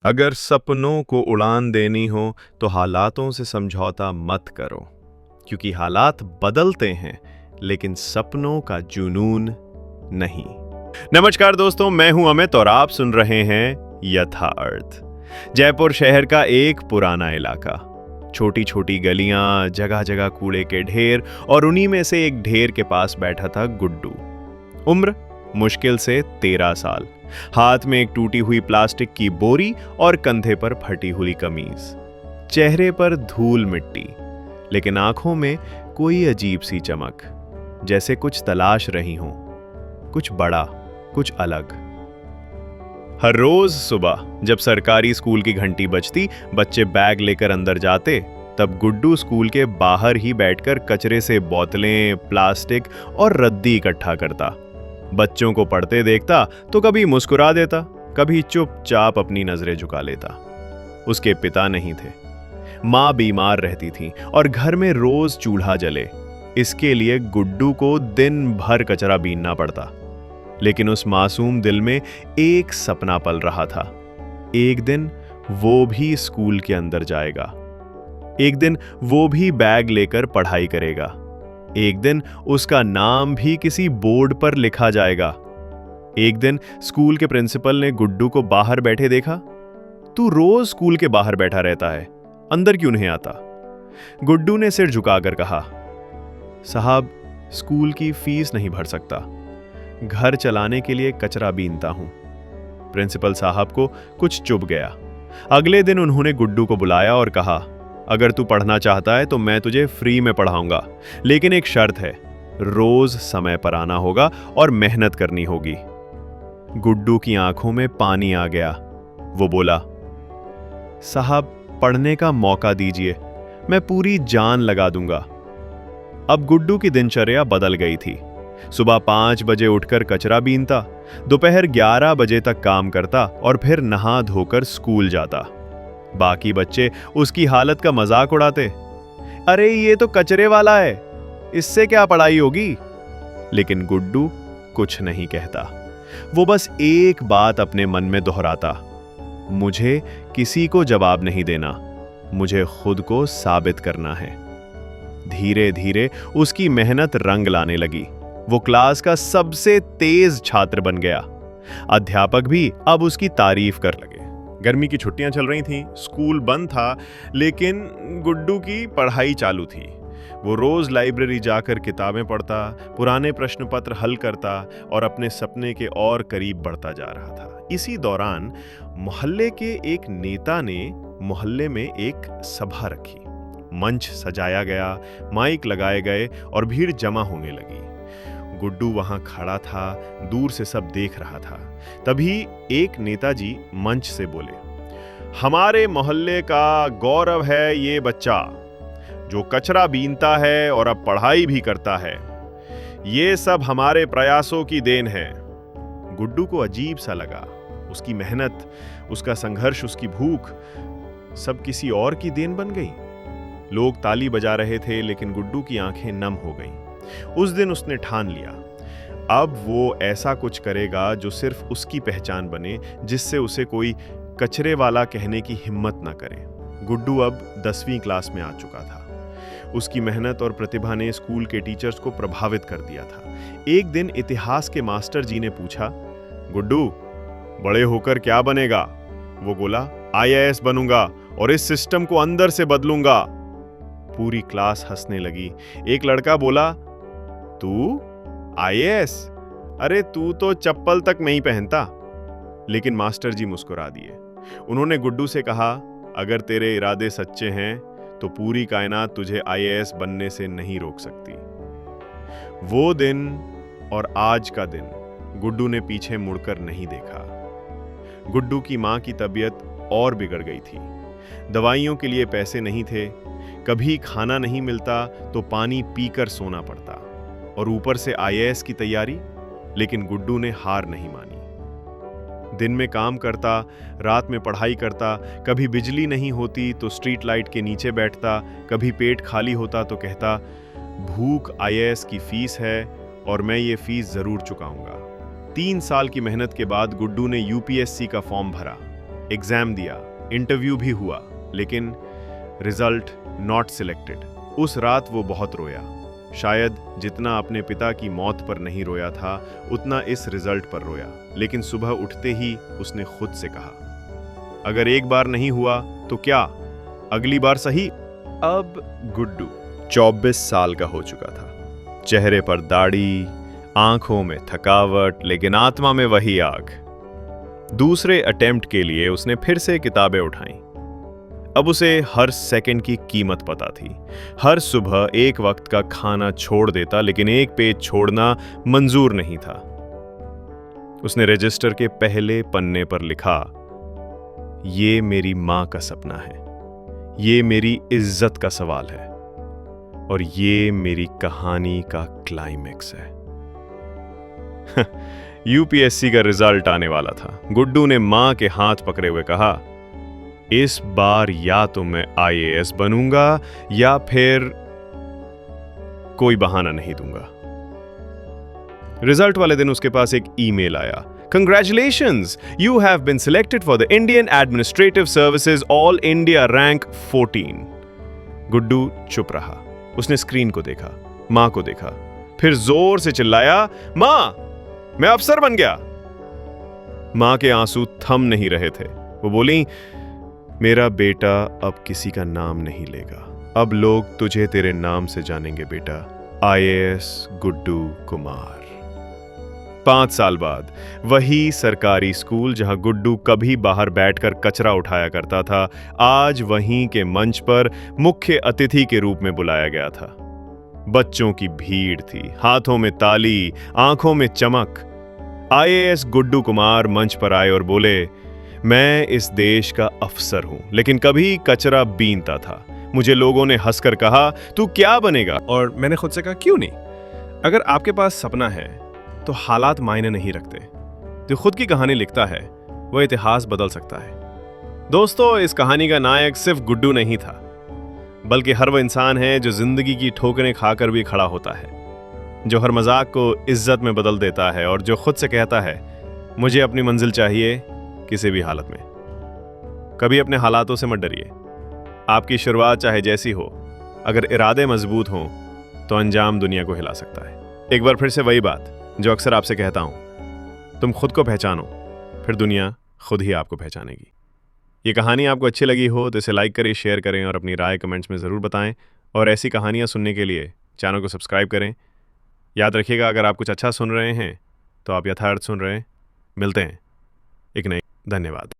अगर सपनों को उड़ान देनी हो तो हालातों से समझौता मत करो, क्योंकि हालात बदलते हैं लेकिन सपनों का जुनून नहीं। नमस्कार दोस्तों, मैं हूं अमित और आप सुन रहे हैं यथार्थ। जयपुर शहर का एक पुराना इलाका, छोटी छोटी गलियां, जगह जगह कूड़े के ढेर, और उन्हीं में से एक ढेर के पास बैठा था गुड्डू। उम्र मुश्किल से 13 साल, हाथ में एक टूटी हुई प्लास्टिक की बोरी और कंधे पर फटी हुई कमीज, चेहरे पर धूल मिट्टी, लेकिन आंखों में कोई अजीब सी चमक, जैसे कुछ तलाश रही हो, कुछ बड़ा, कुछ अलग। हर रोज सुबह जब सरकारी स्कूल की घंटी बजती, बच्चे बैग लेकर अंदर जाते, तब गुड्डू स्कूल के बाहर ही बैठकर कचरे से बोतलें, प्लास्टिक और रद्दी इकट्ठा करता। बच्चों को पढ़ते देखता तो कभी मुस्कुरा देता, कभी चुपचाप अपनी नजरें झुका लेता। उसके पिता नहीं थे, माँ बीमार रहती थी और घर में रोज चूल्हा जले। इसके लिए गुड्डू को दिन भर कचरा बीनना पड़ता। लेकिन उस मासूम दिल में एक सपना पल रहा था। एक दिन वो भी स्कूल के अंदर जाएगा। एक दिन वो भी बैग लेकर पढ़ाई करेगा। एक दिन उसका नाम भी किसी बोर्ड पर लिखा जाएगा। एक दिन स्कूल के प्रिंसिपल ने गुड्डू को बाहर बैठे देखा। तू रोज स्कूल के बाहर बैठा रहता है, अंदर क्यों नहीं आता? गुड्डू ने सिर झुकाकर कहा, साहब, स्कूल की फीस नहीं भर सकता, घर चलाने के लिए कचरा बीनता हूं। प्रिंसिपल साहब को कुछ चुभ गया। अगले दिन उन्होंने गुड्डू को बुलाया और कहा, अगर तू पढ़ना चाहता है तो मैं तुझे फ्री में पढ़ाऊंगा, लेकिन एक शर्त है, रोज समय पर आना होगा और मेहनत करनी होगी। गुड्डू की आंखों में पानी आ गया। वो बोला, साहब, पढ़ने का मौका दीजिए, मैं पूरी जान लगा दूंगा। अब गुड्डू की दिनचर्या बदल गई थी। सुबह 5 बजे उठकर कचरा बीनता, दोपहर 11 बजे तक काम करता और फिर नहा धोकर स्कूल जाता। बाकी बच्चे उसकी हालत का मजाक उड़ाते, अरे ये तो कचरे वाला है, इससे क्या पढ़ाई होगी? लेकिन गुड्डू कुछ नहीं कहता। वो बस एक बात अपने मन में दोहराता, मुझे किसी को जवाब नहीं देना, मुझे खुद को साबित करना है। धीरे धीरे उसकी मेहनत रंग लाने लगी। वो क्लास का सबसे तेज छात्र बन गया। अध्यापक भी अब उसकी तारीफ कर लगे। गर्मी की छुट्टियां चल रही थीं, स्कूल बंद था, लेकिन गुड्डू की पढ़ाई चालू थी। वो रोज लाइब्रेरी जाकर किताबें पढ़ता, पुराने प्रश्न पत्र हल करता और अपने सपने के और करीब बढ़ता जा रहा था। इसी दौरान मोहल्ले के एक नेता ने मोहल्ले में एक सभा रखी। मंच सजाया गया, माइक लगाए गए और भीड़ जमा होने लगी। गुड्डू वहां खड़ा था, दूर से सब देख रहा था। तभी एक नेताजी मंच से बोले, हमारे मोहल्ले का गौरव है ये बच्चा, जो कचरा बीनता है और अब पढ़ाई भी करता है। ये सब हमारे प्रयासों की देन है। गुड्डू को अजीब सा लगा। उसकी मेहनत, उसका संघर्ष, उसकी भूख सब किसी और की देन बन गई। लोग ताली बजा रहे थे, लेकिन गुड्डू की आंखें नम हो गईं। उस दिन उसने ठान लिया, अब वो ऐसा कुछ करेगा जो सिर्फ उसकी पहचान बने, जिससे उसे कोई कचरे वाला कहने की हिम्मत ना करे। गुड्डू अब 10वीं क्लास में आ चुका था। उसकी मेहनत और प्रतिभा ने स्कूल के टीचर्स को प्रभावित कर दिया था। एक दिन इतिहास के मास्टर जी ने पूछा, गुड्डू, बड़े होकर क्या बनेगा? वो बोला, IAS बनूंगा और इस सिस्टम को अंदर से बदलूंगा। पूरी क्लास हंसने लगी। एक लड़का बोला, तू IAS? अरे तू तो चप्पल तक नहीं पहनता। लेकिन मास्टर जी मुस्कुरा दिए। उन्होंने गुड्डू से कहा, अगर तेरे इरादे सच्चे हैं तो पूरी कायनात तुझे IAS बनने से नहीं रोक सकती। वो दिन और आज का दिन गुड्डू ने पीछे मुड़कर नहीं देखा। गुड्डू की मां की तबीयत और बिगड़ गई थी। दवाइयों के लिए पैसे नहीं थे, कभी खाना नहीं मिलता तो पानी पीकर सोना पड़ता, और ऊपर से IAS की तैयारी। लेकिन गुड्डू ने हार नहीं मानी। दिन में काम करता, रात में पढ़ाई करता। कभी बिजली नहीं होती तो स्ट्रीट लाइट के नीचे बैठता, कभी पेट खाली होता तो कहता, भूख IAS की फीस है और मैं ये फीस जरूर चुकाऊंगा। 3 साल की मेहनत के बाद गुड्डू ने UPSC का फॉर्म भरा। एग्जाम दिया, इंटरव्यू भी हुआ, लेकिन रिजल्ट नॉट सिलेक्टेड। उस रात वो बहुत रोया। शायद जितना अपने पिता की मौत पर नहीं रोया था, उतना इस रिजल्ट पर रोया। लेकिन सुबह उठते ही उसने खुद से कहा, अगर एक बार नहीं हुआ तो क्या, अगली बार सही। अब गुड्डू 24 साल का हो चुका था। चेहरे पर दाढ़ी, आंखों में थकावट, लेकिन आत्मा में वही आग। दूसरे अटेम्प्ट के लिए उसने फिर से किताबें उठाई। अब उसे हर सेकंड की कीमत पता थी। हर सुबह एक वक्त का खाना छोड़ देता, लेकिन एक पेज छोड़ना मंजूर नहीं था। उसने रजिस्टर के पहले पन्ने पर लिखा, ये मेरी मां का सपना है, ये मेरी इज्जत का सवाल है, और ये मेरी कहानी का क्लाइमेक्स है। यूपीएससी का रिजल्ट आने वाला था। गुड्डू ने मां के हाथ पकड़े हुए कहा, इस बार या तो मैं आईएएस बनूंगा या फिर कोई बहाना नहीं दूंगा। रिजल्ट वाले दिन उसके पास एक ईमेल आया, Congratulations! You have been selected for the Indian Administrative Services All India Rank 14. Guddu चुप रहा। उसने स्क्रीन को देखा, मां को देखा, फिर जोर से चिल्लाया, मां, मैं अफसर बन गया। मां के आंसू थम नहीं रहे थे। वो बोली, मेरा बेटा अब किसी का नाम नहीं लेगा, अब लोग तुझे तेरे नाम से जानेंगे बेटा, आईएएस गुड्डू कुमार। 5 साल बाद वही सरकारी स्कूल जहां गुड्डू कभी बाहर बैठकर कचरा उठाया करता था, आज वहीं के मंच पर मुख्य अतिथि के रूप में बुलाया गया था। बच्चों की भीड़ थी, हाथों में ताली, आंखों में चमक। आईएएस गुड्डू कुमार मंच पर आए और बोले, मैं इस देश का अफसर हूं, लेकिन कभी कचरा बीनता था। मुझे लोगों ने हंसकर कहा, तू क्या बनेगा? और मैंने खुद से कहा, क्यों नहीं? अगर आपके पास सपना है तो हालात मायने नहीं रखते। जो खुद की कहानी लिखता है वह इतिहास बदल सकता है। दोस्तों, इस कहानी का नायक सिर्फ गुड्डू नहीं था, बल्कि हर वह इंसान है जो जिंदगी की ठोकरें खाकर भी खड़ा होता है, जो हर मजाक को इज्जत में बदल देता है, और जो खुद से कहता है, मुझे अपनी मंजिल चाहिए किसी भी हालत में। कभी अपने हालातों से मत डरिए। आपकी शुरुआत चाहे जैसी हो, अगर इरादे मजबूत हों तो अंजाम दुनिया को हिला सकता है। एक बार फिर से वही बात जो अक्सर आपसे कहता हूं, तुम खुद को पहचानो, फिर दुनिया खुद ही आपको पहचानेगी। ये कहानी आपको अच्छी लगी हो तो इसे लाइक करें, शेयर करें और अपनी राय कमेंट्स में ज़रूर बताएं। और ऐसी कहानियां सुनने के लिए चैनल को सब्सक्राइब करें। याद रखिएगा, अगर आप कुछ अच्छा सुन रहे हैं तो आप यथार्थ सुन रहे हैं। मिलते हैं एक नई। धन्यवाद।